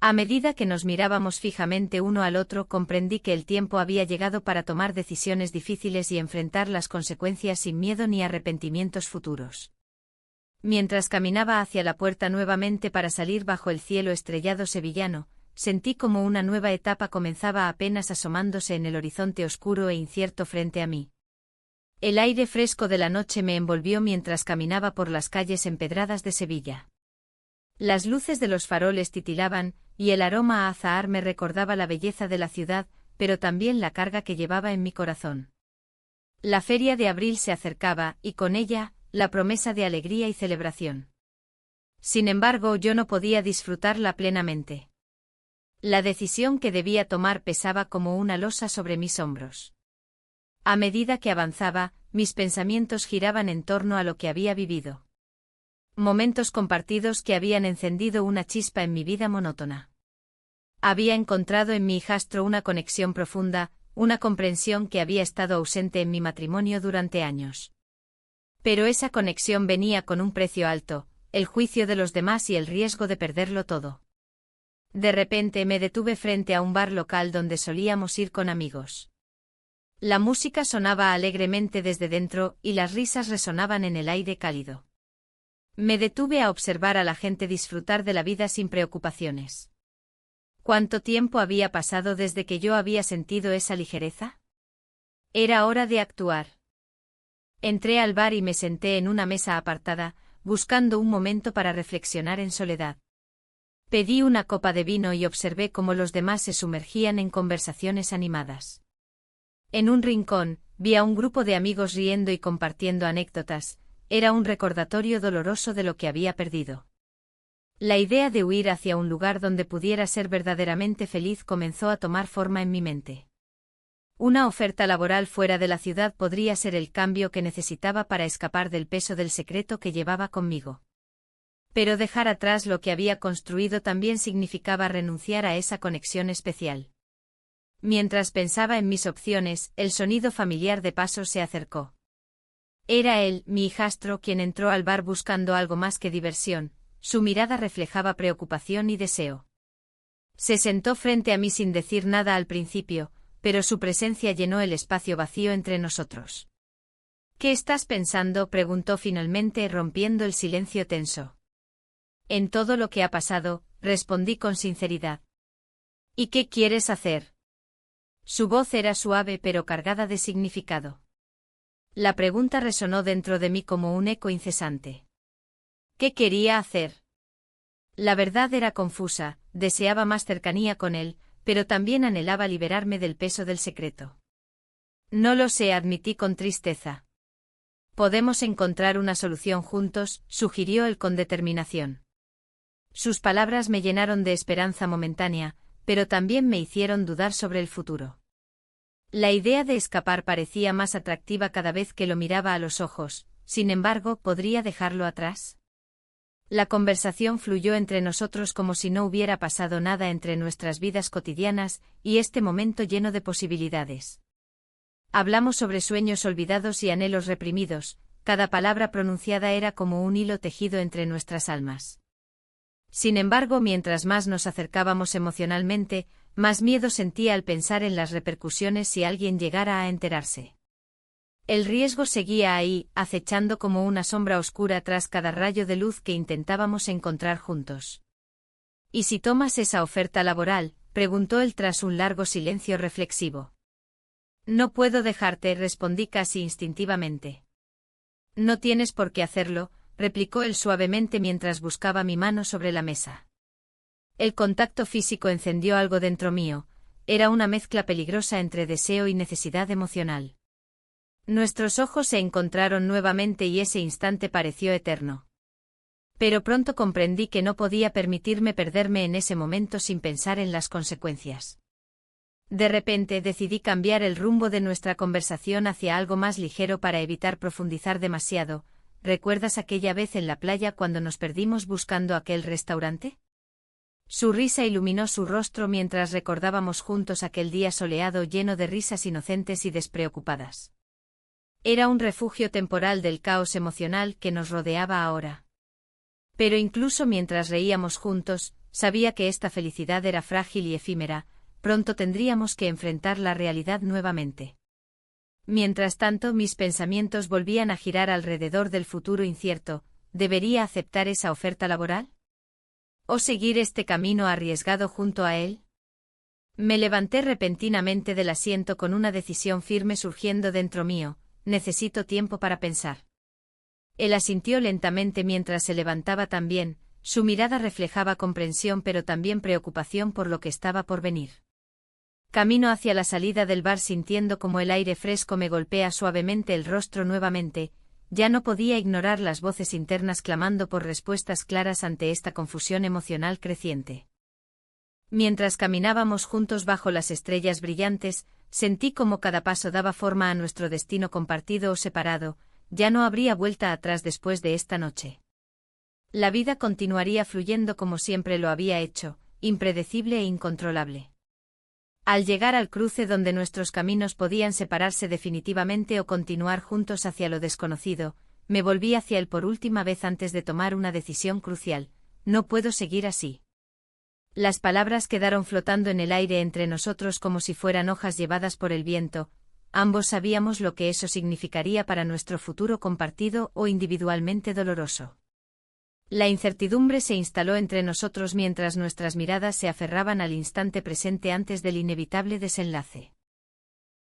A: A medida que nos mirábamos fijamente uno al otro, comprendí que el tiempo había llegado para tomar decisiones difíciles y enfrentar las consecuencias sin miedo ni arrepentimientos futuros. Mientras caminaba hacia la puerta nuevamente para salir bajo el cielo estrellado sevillano, sentí como una nueva etapa comenzaba apenas asomándose en el horizonte oscuro e incierto frente a mí. El aire fresco de la noche me envolvió mientras caminaba por las calles empedradas de Sevilla. Las luces de los faroles titilaban, y el aroma a azahar me recordaba la belleza de la ciudad, pero también la carga que llevaba en mi corazón. La feria de abril se acercaba, y con ella, la promesa de alegría y celebración. Sin embargo, yo no podía disfrutarla plenamente. La decisión que debía tomar pesaba como una losa sobre mis hombros. A medida que avanzaba, mis pensamientos giraban en torno a lo que había vivido. Momentos compartidos que habían encendido una chispa en mi vida monótona. Había encontrado en mi hijastro una conexión profunda, una comprensión que había estado ausente en mi matrimonio durante años. Pero esa conexión venía con un precio alto, el juicio de los demás y el riesgo de perderlo todo. De repente me detuve frente a un bar local donde solíamos ir con amigos. La música sonaba alegremente desde dentro y las risas resonaban en el aire cálido. Me detuve a observar a la gente disfrutar de la vida sin preocupaciones. ¿Cuánto tiempo había pasado desde que yo había sentido esa ligereza? Era hora de actuar. Entré al bar y me senté en una mesa apartada, buscando un momento para reflexionar en soledad. Pedí una copa de vino y observé cómo los demás se sumergían en conversaciones animadas. En un rincón, vi a un grupo de amigos riendo y compartiendo anécdotas. Era un recordatorio doloroso de lo que había perdido. La idea de huir hacia un lugar donde pudiera ser verdaderamente feliz comenzó a tomar forma en mi mente. Una oferta laboral fuera de la ciudad podría ser el cambio que necesitaba para escapar del peso del secreto que llevaba conmigo. Pero dejar atrás lo que había construido también significaba renunciar a esa conexión especial. Mientras pensaba en mis opciones, el sonido familiar de pasos se acercó. Era él, mi hijastro, quien entró al bar buscando algo más que diversión. Su mirada reflejaba preocupación y deseo. Se sentó frente a mí sin decir nada al principio, pero su presencia llenó el espacio vacío entre nosotros. ¿Qué estás pensando?, preguntó finalmente, rompiendo el silencio tenso. En todo lo que ha pasado, respondí con sinceridad. ¿Y qué quieres hacer? Su voz era suave pero cargada de significado. La pregunta resonó dentro de mí como un eco incesante. ¿Qué quería hacer? La verdad era confusa, deseaba más cercanía con él, pero también anhelaba liberarme del peso del secreto. No lo sé, admití con tristeza. Podemos encontrar una solución juntos, sugirió él con determinación. Sus palabras me llenaron de esperanza momentánea, pero también me hicieron dudar sobre el futuro. La idea de escapar parecía más atractiva cada vez que lo miraba a los ojos, sin embargo, ¿podría dejarlo atrás? La conversación fluyó entre nosotros como si no hubiera pasado nada entre nuestras vidas cotidianas, y este momento lleno de posibilidades. Hablamos sobre sueños olvidados y anhelos reprimidos, cada palabra pronunciada era como un hilo tejido entre nuestras almas. Sin embargo, mientras más nos acercábamos emocionalmente, más miedo sentía al pensar en las repercusiones si alguien llegara a enterarse. El riesgo seguía ahí, acechando como una sombra oscura tras cada rayo de luz que intentábamos encontrar juntos. ¿Y si tomas esa oferta laboral?, preguntó él tras un largo silencio reflexivo. No puedo dejarte, respondí casi instintivamente. No tienes por qué hacerlo, replicó él suavemente mientras buscaba mi mano sobre la mesa. El contacto físico encendió algo dentro mío, era una mezcla peligrosa entre deseo y necesidad emocional. Nuestros ojos se encontraron nuevamente y ese instante pareció eterno. Pero pronto comprendí que no podía permitirme perderme en ese momento sin pensar en las consecuencias. De repente decidí cambiar el rumbo de nuestra conversación hacia algo más ligero para evitar profundizar demasiado. ¿Recuerdas aquella vez en la playa cuando nos perdimos buscando aquel restaurante? Su risa iluminó su rostro mientras recordábamos juntos aquel día soleado lleno de risas inocentes y despreocupadas. Era un refugio temporal del caos emocional que nos rodeaba ahora. Pero incluso mientras reíamos juntos, sabía que esta felicidad era frágil y efímera, pronto tendríamos que enfrentar la realidad nuevamente. Mientras tanto, mis pensamientos volvían a girar alrededor del futuro incierto. ¿Debería aceptar esa oferta laboral? ¿O seguir este camino arriesgado junto a él? Me levanté repentinamente del asiento con una decisión firme surgiendo dentro mío. Necesito tiempo para pensar. Él asintió lentamente mientras se levantaba también, su mirada reflejaba comprensión pero también preocupación por lo que estaba por venir. Camino hacia la salida del bar sintiendo como el aire fresco me golpea suavemente el rostro nuevamente, ya no podía ignorar las voces internas clamando por respuestas claras ante esta confusión emocional creciente. Mientras caminábamos juntos bajo las estrellas brillantes, sentí como cada paso daba forma a nuestro destino compartido o separado, ya no habría vuelta atrás después de esta noche. La vida continuaría fluyendo como siempre lo había hecho, impredecible e incontrolable. Al llegar al cruce donde nuestros caminos podían separarse definitivamente o continuar juntos hacia lo desconocido, me volví hacia él por última vez antes de tomar una decisión crucial: no puedo seguir así. Las palabras quedaron flotando en el aire entre nosotros como si fueran hojas llevadas por el viento, ambos sabíamos lo que eso significaría para nuestro futuro compartido o individualmente doloroso. La incertidumbre se instaló entre nosotros mientras nuestras miradas se aferraban al instante presente antes del inevitable desenlace.